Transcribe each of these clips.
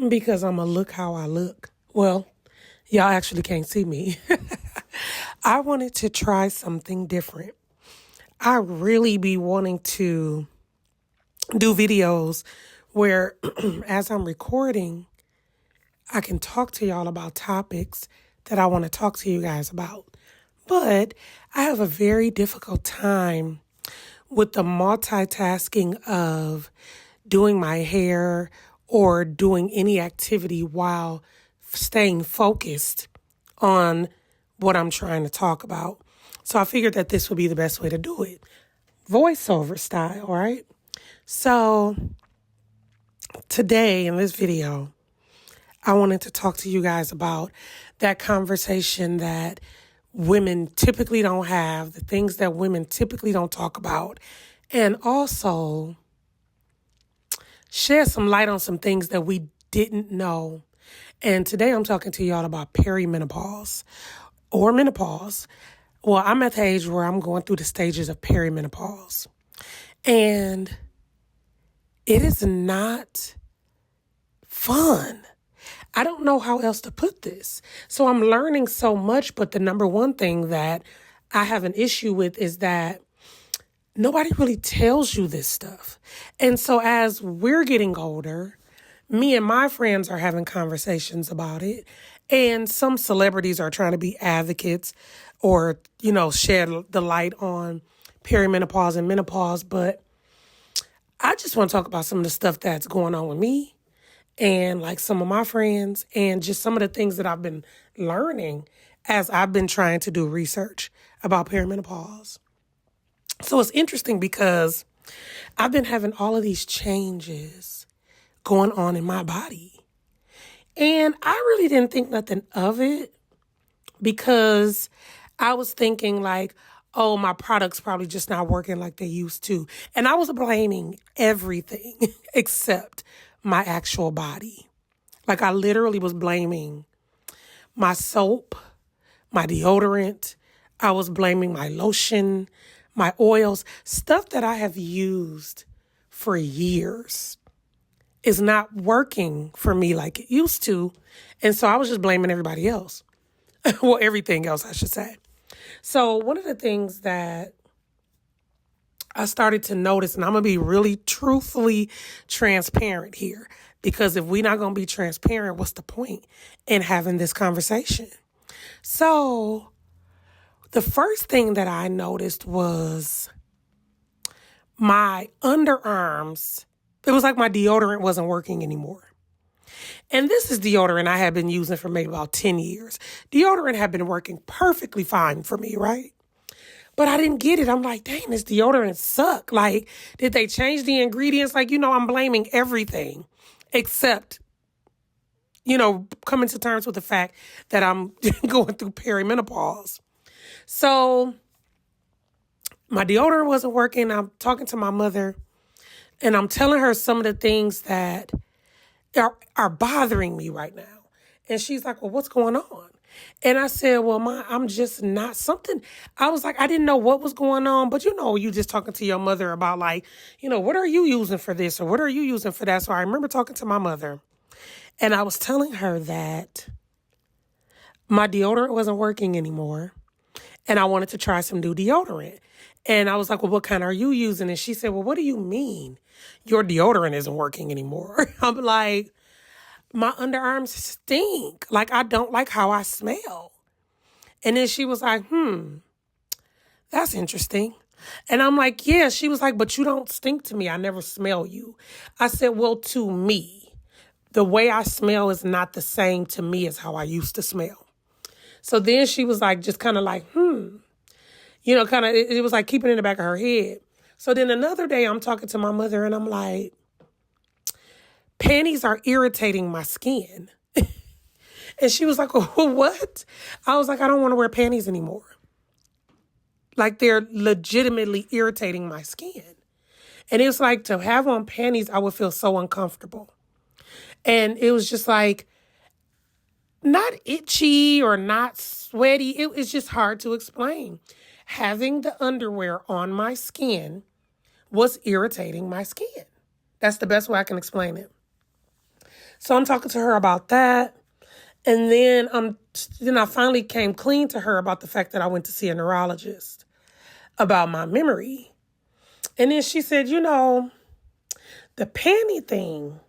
because I'm going to look how I look. Well, y'all actually can't see me. I wanted to try something different. I really be wanting to do videos where as I'm recording, I can talk to y'all about topics that I want to talk to you guys about. But I have a very difficult time with the multitasking of doing my hair or doing any activity while staying focused on what I'm trying to talk about. So I figured that this would be the best way to do it. Voiceover style, right? So today in this video, I wanted to talk to you guys about that conversation that women typically don't have, the things that women typically don't talk about, and also shed some light on some things that we didn't know. And today I'm talking to y'all about perimenopause or menopause. Well, I'm at the age where I'm going through the stages of perimenopause. And it is not fun. I don't know how else to put this. So I'm learning so much, but the number one thing that I have an issue with is that nobody really tells you this stuff. And so as we're getting older, me and my friends are having conversations about it. And some celebrities are trying to be advocates or, shed the light on perimenopause and menopause. But I just want to talk about some of the stuff that's going on with me and like some of my friends and just some of the things that I've been learning as I've been trying to do research about perimenopause. So it's interesting because I've been having all of these changes going on in my body. And I really didn't think nothing of it because I was thinking like, oh, my product's probably just not working like they used to. And I was blaming everything except my actual body. Like I literally was blaming my soap, my deodorant. I was blaming my lotion, my oils, stuff that I have used for years is not working for me like it used to. And so I was just blaming everybody else. Well, everything else, I should say. So one of the things that I started to notice, and I'm going to be really truthfully transparent here, because if we're not going to be transparent, what's the point in having this conversation? So the first thing that I noticed was my underarms. It was like my deodorant wasn't working anymore. And this is deodorant I had been using for maybe about 10 years. Deodorant had been working perfectly fine for me, right? But I didn't get it. I'm like, dang, this deodorant suck. Like, did they change the ingredients? Like, I'm blaming everything except, coming to terms with the fact that I'm going through perimenopause. So my deodorant wasn't working. I'm talking to my mother and I'm telling her some of the things that are bothering me right now. And she's like, well, what's going on? And I said, well, I'm just not something. I was like, I didn't know what was going on. But, you just talking to your mother about like, what are you using for this? Or what are you using for that? So I remember talking to my mother and I was telling her that my deodorant wasn't working anymore. And I wanted to try some new deodorant. And I was like, well, what kind are you using? And she said, well, what do you mean your deodorant isn't working anymore? I'm like, my underarms stink. Like, I don't like how I smell. And then she was like, that's interesting. And I'm like, yeah. She was like, but you don't stink to me. I never smell you. I said, well, to me, the way I smell is not the same to me as how I used to smell. So then she was like, just kind of like, it was like keeping it in the back of her head. So then another day I'm talking to my mother and I'm like, panties are irritating my skin. And she was like, oh, what? I was like, I don't want to wear panties anymore. Like they're legitimately irritating my skin. And it was like to have on panties, I would feel so uncomfortable. And it was just like, not itchy or not sweaty. It was just hard to explain. Having the underwear on my skin was irritating my skin. That's the best way I can explain it. So I'm talking to her about that. And then I finally came clean to her about the fact that I went to see a neurologist about my memory. And then she said, the panty thing,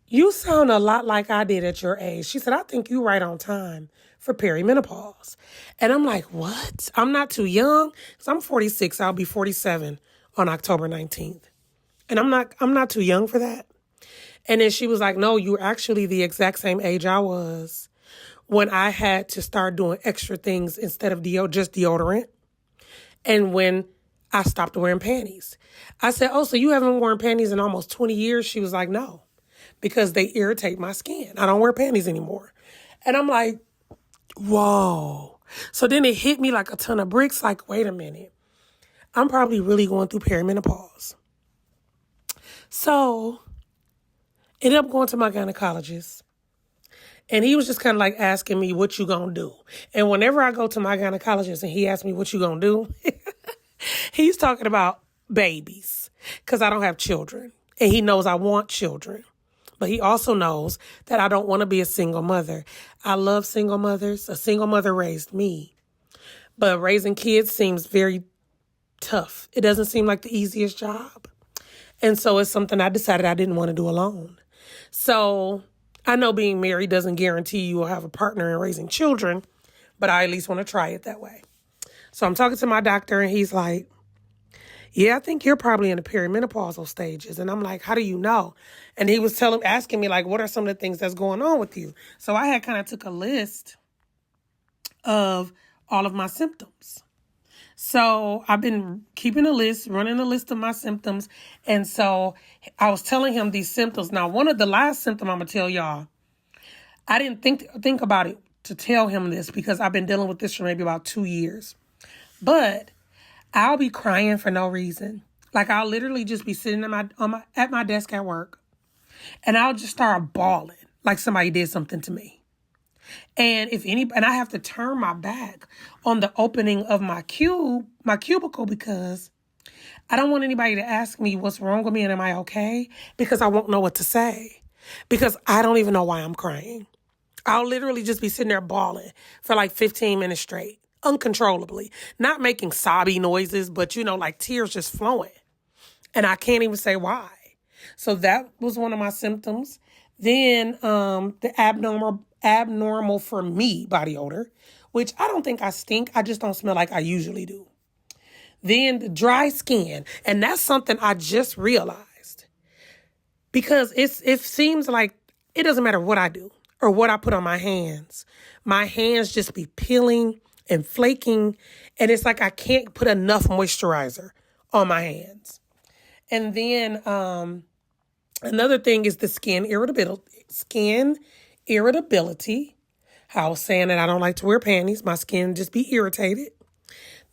you sound a lot like I did at your age. She said, I think you right on time for perimenopause. And I'm like, what? I'm not too young? Because I'm 46. I'll be 47 on October 19th. And I'm not too young for that. And then she was like, no, you're actually the exact same age I was when I had to start doing extra things instead of just deodorant. And when I stopped wearing panties. I said, oh, so you haven't worn panties in almost 20 years? She was like, no, because they irritate my skin. I don't wear panties anymore. And I'm like, whoa. So then it hit me like a ton of bricks. Like, wait a minute. I'm probably really going through perimenopause. So ended up going to my gynecologist. And he was just kind of like asking me, what you gonna do? And whenever I go to my gynecologist and he asks me, what you gonna do? He's talking about babies because I don't have children. And he knows I want children. But he also knows that I don't want to be a single mother. I love single mothers. A single mother raised me. But raising kids seems very tough. It doesn't seem like the easiest job. And so it's something I decided I didn't want to do alone. So I know being married doesn't guarantee you will have a partner in raising children, but I at least want to try it that way. So I'm talking to my doctor and he's like, yeah, I think you're probably in the perimenopausal stages. And I'm like, how do you know? And he was asking me, like, what are some of the things that's going on with you? So I had kind of took a list of all of my symptoms. So I've been keeping a list, running a list of my symptoms. And so I was telling him these symptoms. Now, one of the last symptom I'm going to tell y'all, I didn't think about it to tell him this because I've been dealing with this for maybe about 2 years. But I'll be crying for no reason. Like I'll literally just be sitting at my desk at work and I'll just start bawling like somebody did something to me. And I have to turn my back on the opening of my cubicle because I don't want anybody to ask me what's wrong with me and am I okay? Because I won't know what to say. Because I don't even know why I'm crying. I'll literally just be sitting there bawling for like 15 minutes straight, uncontrollably, not making sobby noises, but like tears just flowing. And I can't even say why. So that was one of my symptoms. Then the abnormal for me body odor, which I don't think I stink. I just don't smell like I usually do. Then the dry skin. And that's something I just realized because it seems like it doesn't matter what I do or what I put on my hands. My hands just be peeling and flaking. And it's like I can't put enough moisturizer on my hands. And then another thing is the skin irritability. How I was saying that I don't like to wear panties. My skin just be irritated.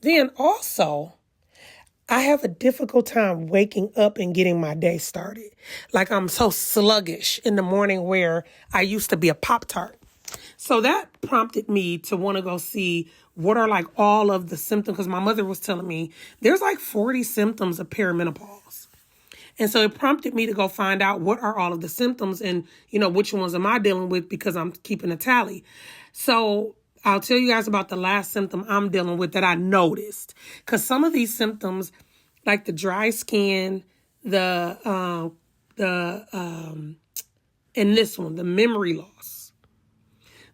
Then also, I have a difficult time waking up and getting my day started. Like I'm so sluggish in the morning where I used to be a Pop-Tart. So that prompted me to want to go see what are like all of the symptoms. Because my mother was telling me there's like 40 symptoms of perimenopause. And so it prompted me to go find out what are all of the symptoms and, which ones am I dealing with because I'm keeping a tally. So I'll tell you guys about the last symptom I'm dealing with that I noticed. Because some of these symptoms, like the dry skin, and this one, the memory loss.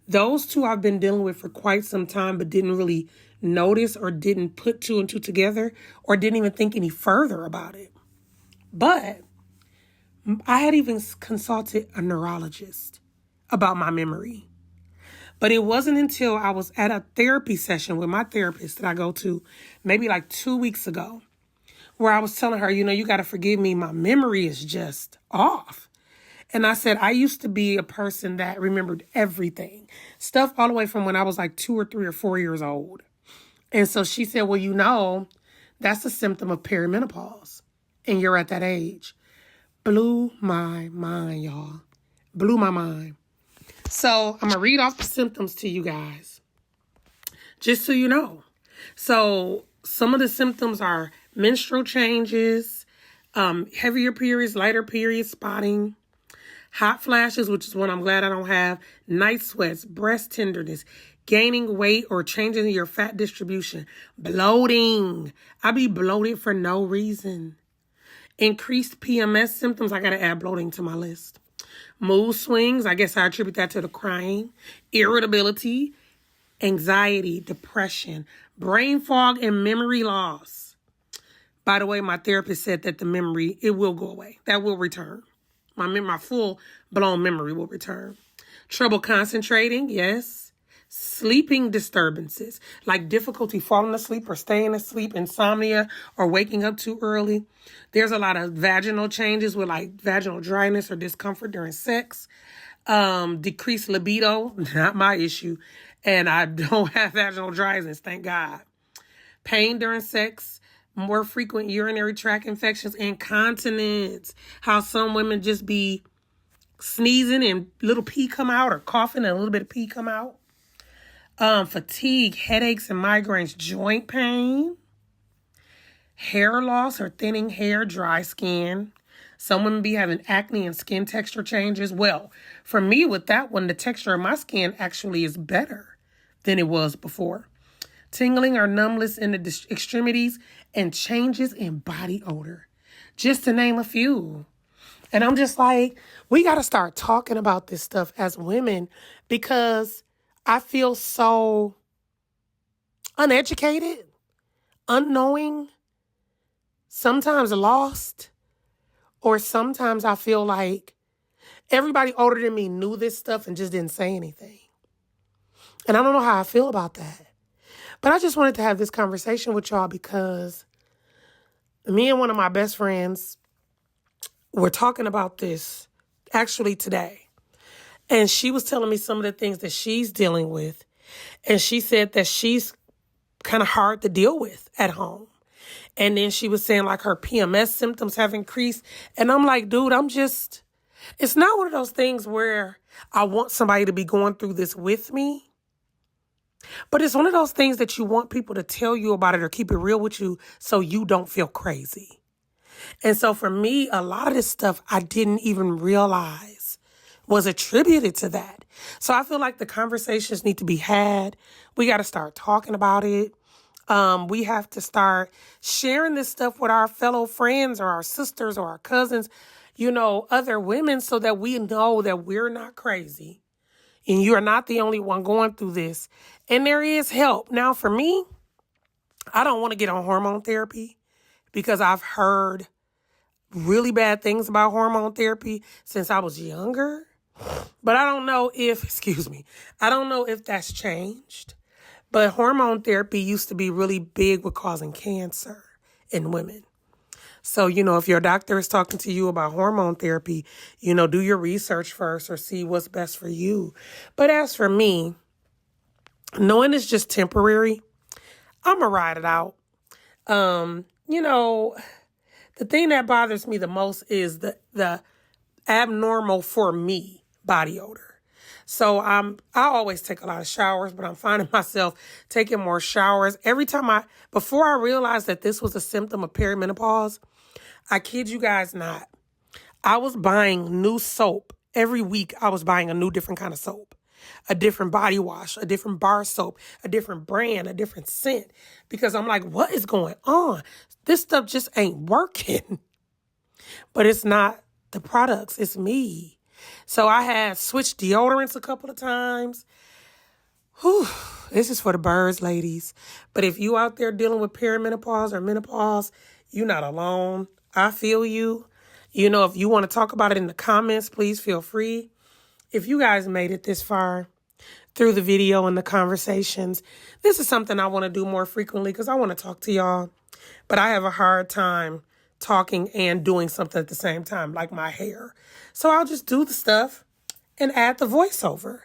Those two I've been dealing with for quite some time, but didn't really notice or didn't put two and two together or didn't even think any further about it. But I had even consulted a neurologist about my memory. But it wasn't until I was at a therapy session with my therapist that I go to maybe like 2 weeks ago, where I was telling her, you got to forgive me. My memory is just off. And I said, I used to be a person that remembered everything. Stuff all the way from when I was like 2 or 3 or 4 years old. And so she said, well, that's a symptom of perimenopause. And you're at that age. Blew my mind, y'all. Blew my mind. So I'm going to read off the symptoms to you guys. Just so you know. So some of the symptoms are menstrual changes, heavier periods, lighter periods, spotting, hot flashes, which is one I'm glad I don't have, night sweats, breast tenderness, gaining weight or changing your fat distribution, bloating. I be bloated for no reason. Increased PMS symptoms. I got to add bloating to my list. Mood swings. I guess I attribute that to the crying. Irritability, anxiety, depression, brain fog, and memory loss. By the way, my therapist said that the memory, it will go away. That will return. My full-blown memory will return. Trouble concentrating, yes. Sleeping disturbances, like difficulty falling asleep or staying asleep, insomnia, or waking up too early. There's a lot of vaginal changes with like vaginal dryness or discomfort during sex. Decreased libido, not my issue. And I don't have vaginal dryness, thank God. Pain during sex, more frequent urinary tract infections, incontinence. How some women just be sneezing and little pee come out, or coughing and a little bit of pee come out. Fatigue, headaches and migraines, joint pain, hair loss or thinning hair, dry skin. Some women be having acne and skin texture changes. Well, for me with that one, the texture of my skin actually is better than it was before. Tingling or numbness in the extremities and changes in body odor, just to name a few. And I'm just like, we got to start talking about this stuff as women, because I feel so uneducated, unknowing, sometimes lost, or sometimes I feel like everybody older than me knew this stuff and just didn't say anything. And I don't know how I feel about that. But I just wanted to have this conversation with y'all because me and one of my best friends were talking about this actually today. And she was telling me some of the things that she's dealing with. And she said that she's kind of hard to deal with at home. And then she was saying like her PMS symptoms have increased. And I'm like, dude, it's not one of those things where I want somebody to be going through this with me. But it's one of those things that you want people to tell you about it or keep it real with you so you don't feel crazy. And so for me, a lot of this stuff I didn't even realize was attributed to that. So I feel like the conversations need to be had. We got to start talking about it. We have to start sharing this stuff with our fellow friends or our sisters or our cousins, other women, so that we know that we're not crazy and you are not the only one going through this. And there is help. Now, for me, I don't want to get on hormone therapy because I've heard really bad things about hormone therapy since I was younger. But I don't know if that's changed. But hormone therapy used to be really big with causing cancer in women. So, if your doctor is talking to you about hormone therapy, do your research first or see what's best for you. But as for me, knowing it's just temporary, I'm going to ride it out. The thing that bothers me the most is the abnormal for me body odor. So I always take a lot of showers, but I'm finding myself taking more showers. Before I realized that this was a symptom of perimenopause, I kid you guys not, I was buying new soap. Every week I was buying a new different kind of soap, a different body wash, a different bar soap, a different brand, a different scent, because I'm like, what is going on? This stuff just ain't working. But it's not the products, it's me. So I had switched deodorants a couple of times. Whew, this is for the birds, ladies. But if you out there dealing with perimenopause or menopause, you're not alone. I feel you. If you want to talk about it in the comments, please feel free. If you guys made it this far through the video and the conversations, this is something I want to do more frequently because I want to talk to y'all. But I have a hard time talking and doing something at the same time, like my hair. So I'll just do the stuff and add the voiceover.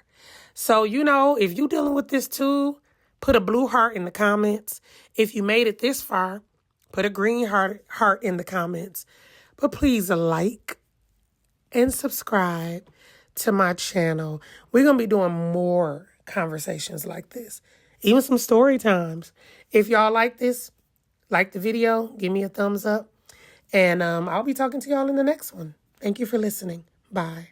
So, if you're dealing with this too, put a blue heart in the comments. If you made it this far, put a green heart in the comments. But please like and subscribe to my channel. We're going to be doing more conversations like this, even some story times. If y'all like this, like the video, give me a thumbs up. And I'll be talking to y'all in the next one. Thank you for listening. Bye.